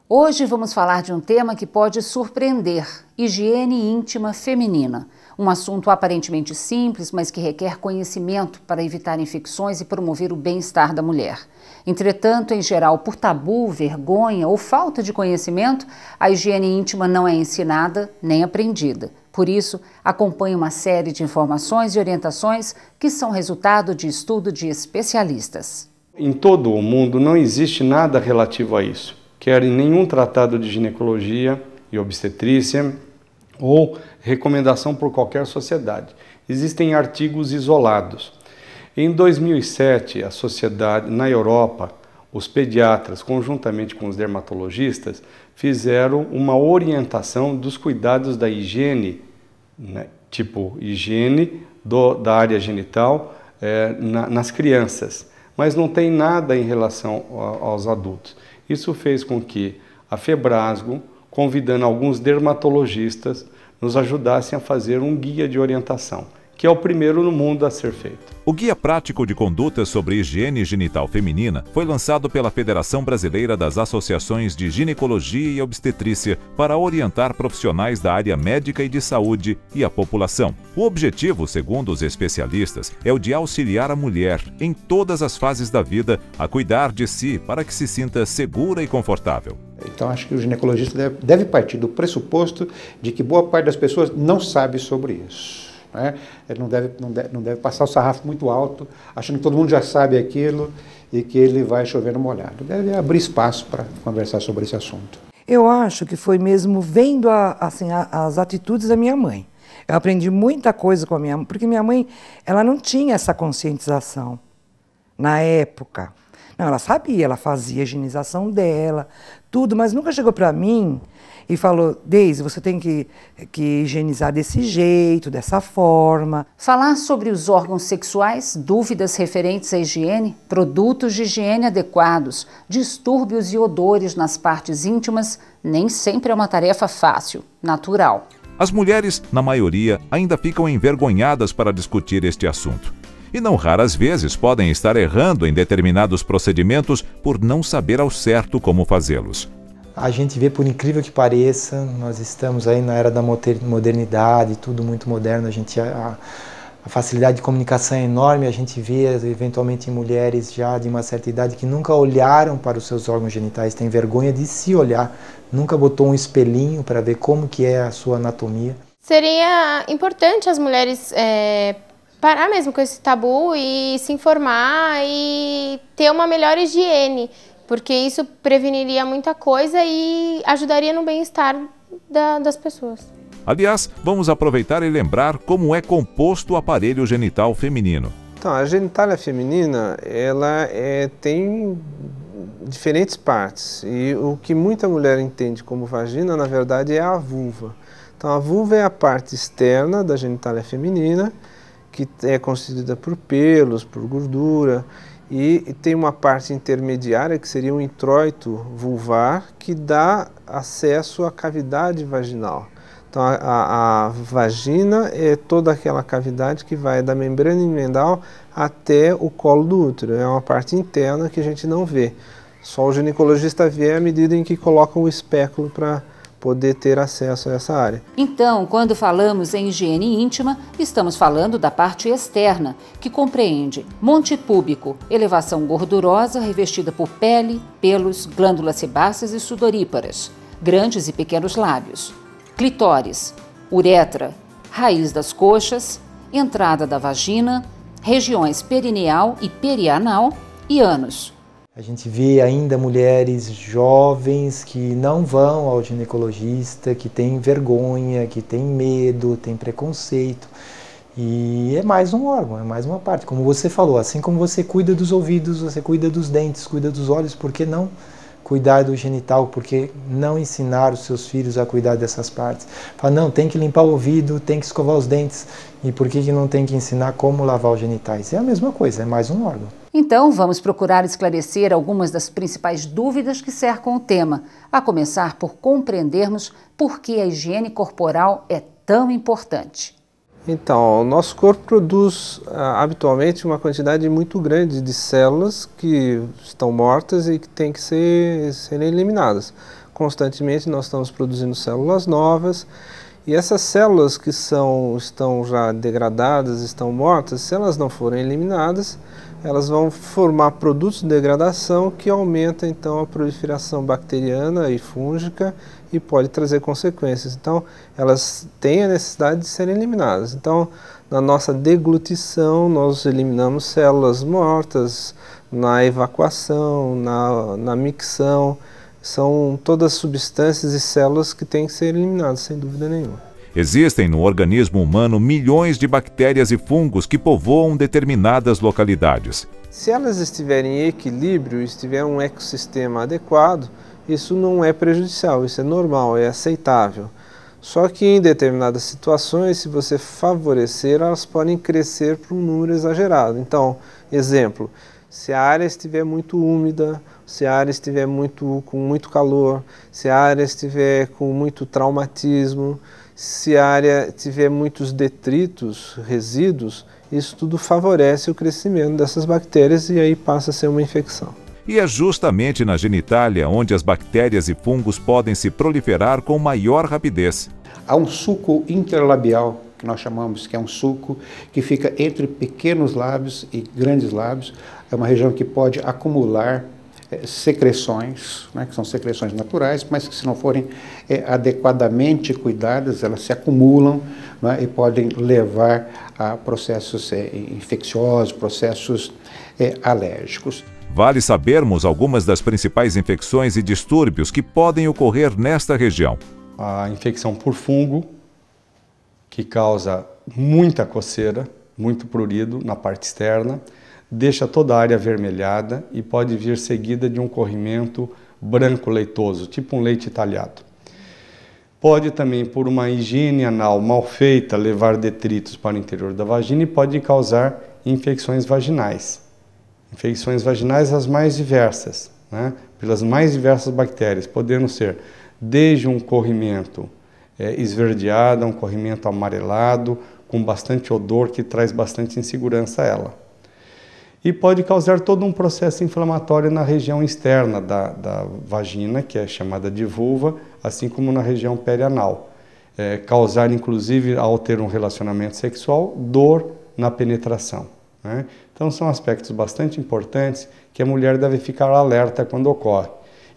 Hoje vamos falar de um tema que pode surpreender: higiene íntima feminina. Um assunto aparentemente simples, mas que requer conhecimento para evitar infecções e promover o bem-estar da mulher. Entretanto, em geral, por tabu, vergonha ou falta de conhecimento, a higiene íntima não é ensinada nem aprendida. Por isso, acompanhe uma série de informações e orientações que são resultado de estudo de especialistas. Em todo o mundo não existe nada relativo a isso, quer em nenhum tratado de ginecologia e obstetrícia ou recomendação por qualquer sociedade. Existem artigos isolados. Em 2007, a sociedade, na Europa, os pediatras, conjuntamente com os dermatologistas, fizeram uma orientação dos cuidados da higiene, né, tipo higiene da área genital nas crianças, mas não tem nada em relação aos adultos. Isso fez com que a Febrasgo, convidando alguns dermatologistas, nos ajudassem a fazer um guia de orientação, que é o primeiro no mundo a ser feito. O Guia Prático de Condutas sobre Higiene Genital Feminina foi lançado pela Federação Brasileira das Associações de Ginecologia e Obstetrícia para orientar profissionais da área médica e de saúde e a população. O objetivo, segundo os especialistas, é o de auxiliar a mulher, em todas as fases da vida, a cuidar de si para que se sinta segura e confortável. Então, acho que o ginecologista deve partir do pressuposto de que boa parte das pessoas não sabe sobre isso. Ele não deve passar o sarrafo muito alto, achando que todo mundo já sabe aquilo e que ele vai chover no molhado. Deve abrir espaço para conversar sobre esse assunto. Eu acho que foi mesmo vendo as atitudes da minha mãe. Eu aprendi muita coisa com a minha mãe, porque minha mãe ela não tinha essa conscientização na época. Não, ela sabia, ela fazia a higienização dela, tudo, mas nunca chegou para mim e falou: Deise, você tem que higienizar desse jeito, dessa forma. Falar sobre os órgãos sexuais, dúvidas referentes à higiene, produtos de higiene adequados, distúrbios e odores nas partes íntimas, nem sempre é uma tarefa fácil, natural. As mulheres, na maioria, ainda ficam envergonhadas para discutir este assunto. E não raras vezes podem estar errando em determinados procedimentos por não saber ao certo como fazê-los. A gente vê, por incrível que pareça, nós estamos aí na era da modernidade, tudo muito moderno, a facilidade de comunicação é enorme, a gente vê eventualmente mulheres já de uma certa idade que nunca olharam para os seus órgãos genitais, têm vergonha de se olhar, nunca botou um espelhinho para ver como que é a sua anatomia. Seria importante as mulheres parar mesmo com esse tabu e se informar e ter uma melhor higiene, porque isso preveniria muita coisa e ajudaria no bem-estar das pessoas. Aliás, vamos aproveitar e lembrar como é composto o aparelho genital feminino. Então, a genitália feminina, ela tem diferentes partes, e o que muita mulher entende como vagina, na verdade, é a vulva. Então, a vulva é a parte externa da genitália feminina, que é constituída por pelos, por gordura, e tem uma parte intermediária, que seria um introito vulvar, que dá acesso à cavidade vaginal. Então, a vagina é toda aquela cavidade que vai da membrana inguinal até o colo do útero. É uma parte interna que a gente não vê. Só o ginecologista vê à medida em que coloca o espéculo para poder ter acesso a essa área. Então, quando falamos em higiene íntima, estamos falando da parte externa, que compreende monte púbico, elevação gordurosa revestida por pele, pelos, glândulas sebáceas e sudoríparas, grandes e pequenos lábios, clitóris, uretra, raiz das coxas, entrada da vagina, regiões perineal e perianal e ânus. A gente vê ainda mulheres jovens que não vão ao ginecologista, que têm vergonha, que têm medo, têm preconceito. E é mais um órgão, é mais uma parte. Como você falou, assim como você cuida dos ouvidos, você cuida dos dentes, cuida dos olhos, por que não cuidar do genital? Por que não ensinar os seus filhos a cuidar dessas partes? Fala, não, tem que limpar o ouvido, tem que escovar os dentes. E por que não tem que ensinar como lavar os genitais? É a mesma coisa, é mais um órgão. Então, vamos procurar esclarecer algumas das principais dúvidas que cercam o tema, a começar por compreendermos por que a higiene corporal é tão importante. Então, o nosso corpo produz habitualmente uma quantidade muito grande de células que estão mortas e que têm que serem eliminadas. constantemente nós estamos produzindo células novas, e essas células que estão já degradadas, estão mortas, se elas não forem eliminadas, elas vão formar produtos de degradação que aumentam então a proliferação bacteriana e fúngica e pode trazer consequências. Então, elas têm a necessidade de serem eliminadas. Então, na nossa deglutição, nós eliminamos células mortas, na evacuação, na micção, são todas substâncias e células que têm que ser eliminadas, sem dúvida nenhuma. Existem no organismo humano milhões de bactérias e fungos que povoam determinadas localidades. Se elas estiverem em equilíbrio, estiver um ecossistema adequado, isso não é prejudicial, isso é normal, é aceitável. Só que em determinadas situações, se você favorecer, elas podem crescer para um número exagerado. Então, exemplo, se a área estiver muito úmida, se a área estiver com muito calor, se a área estiver com muito traumatismo, se a área tiver muitos detritos, resíduos, isso tudo favorece o crescimento dessas bactérias e aí passa a ser uma infecção. E é justamente na genitália onde as bactérias e fungos podem se proliferar com maior rapidez. Há um suco interlabial, que nós chamamos, que é um suco que fica entre pequenos lábios e grandes lábios. É uma região que pode acumular secreções, né, que são secreções naturais, mas que se não forem adequadamente cuidadas, elas se acumulam, né, e podem levar a processos infecciosos, processos alérgicos. Vale sabermos algumas das principais infecções e distúrbios que podem ocorrer nesta região. A infecção por fungo, que causa muita coceira, muito prurido na parte externa, deixa toda a área avermelhada e pode vir seguida de um corrimento branco leitoso, tipo um leite talhado. Pode também, por uma higiene anal mal feita, levar detritos para o interior da vagina e pode causar infecções vaginais. Infecções vaginais as mais diversas, né? Pelas mais diversas bactérias, podendo ser desde um corrimento esverdeado, um corrimento amarelado, com bastante odor, que traz bastante insegurança a ela. E pode causar todo um processo inflamatório na região externa da vagina, que é chamada de vulva, assim como na região perianal. Causar, inclusive, ao ter um relacionamento sexual, dor na penetração, né? Então, são aspectos bastante importantes que a mulher deve ficar alerta quando ocorre.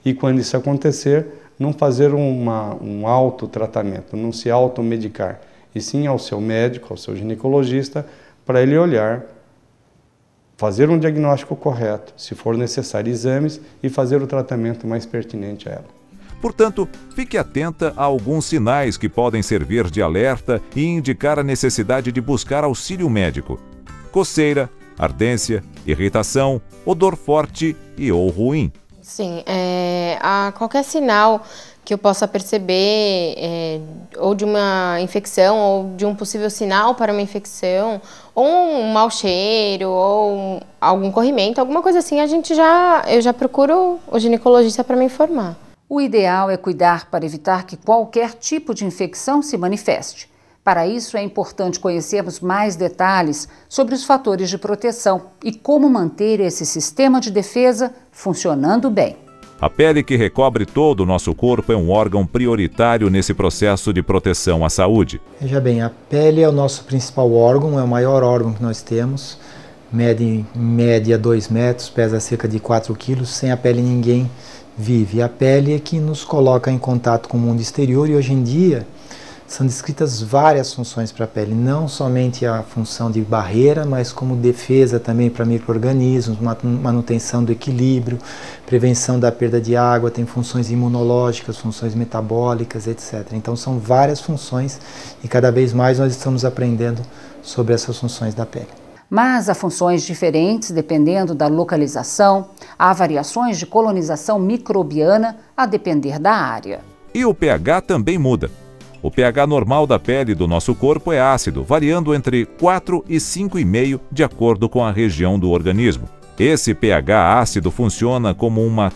E quando isso acontecer, não fazer um autotratamento, não se automedicar, e sim ao seu médico, ao seu ginecologista, para ele olhar, fazer um diagnóstico correto, se for necessário exames, e fazer o tratamento mais pertinente a ela. Portanto, fique atenta a alguns sinais que podem servir de alerta e indicar a necessidade de buscar auxílio médico. Coceira, ardência, irritação, odor forte e ou ruim. Sim, a qualquer sinal que eu possa perceber, ou de uma infecção, ou de um possível sinal para uma infecção, ou um mau cheiro, ou algum corrimento, alguma coisa assim, eu já procuro o ginecologista para me informar. O ideal é cuidar para evitar que qualquer tipo de infecção se manifeste. Para isso, é importante conhecermos mais detalhes sobre os fatores de proteção e como manter esse sistema de defesa funcionando bem. A pele que recobre todo o nosso corpo é um órgão prioritário nesse processo de proteção à saúde. Veja bem, a pele é o nosso principal órgão, é o maior órgão que nós temos. Mede em média 2 metros, pesa cerca de 4 quilos. Sem a pele ninguém vive. A pele é que nos coloca em contato com o mundo exterior e hoje em dia são descritas várias funções para a pele, não somente a função de barreira, mas como defesa também para micro-organismos, manutenção do equilíbrio, prevenção da perda de água, tem funções imunológicas, funções metabólicas, etc. Então são várias funções e cada vez mais nós estamos aprendendo sobre essas funções da pele. Mas há funções diferentes dependendo da localização, há variações de colonização microbiana a depender da área. E o pH também muda. O pH normal da pele do nosso corpo é ácido, variando entre 4 e 5,5 de acordo com a região do organismo. Esse pH ácido funciona como uma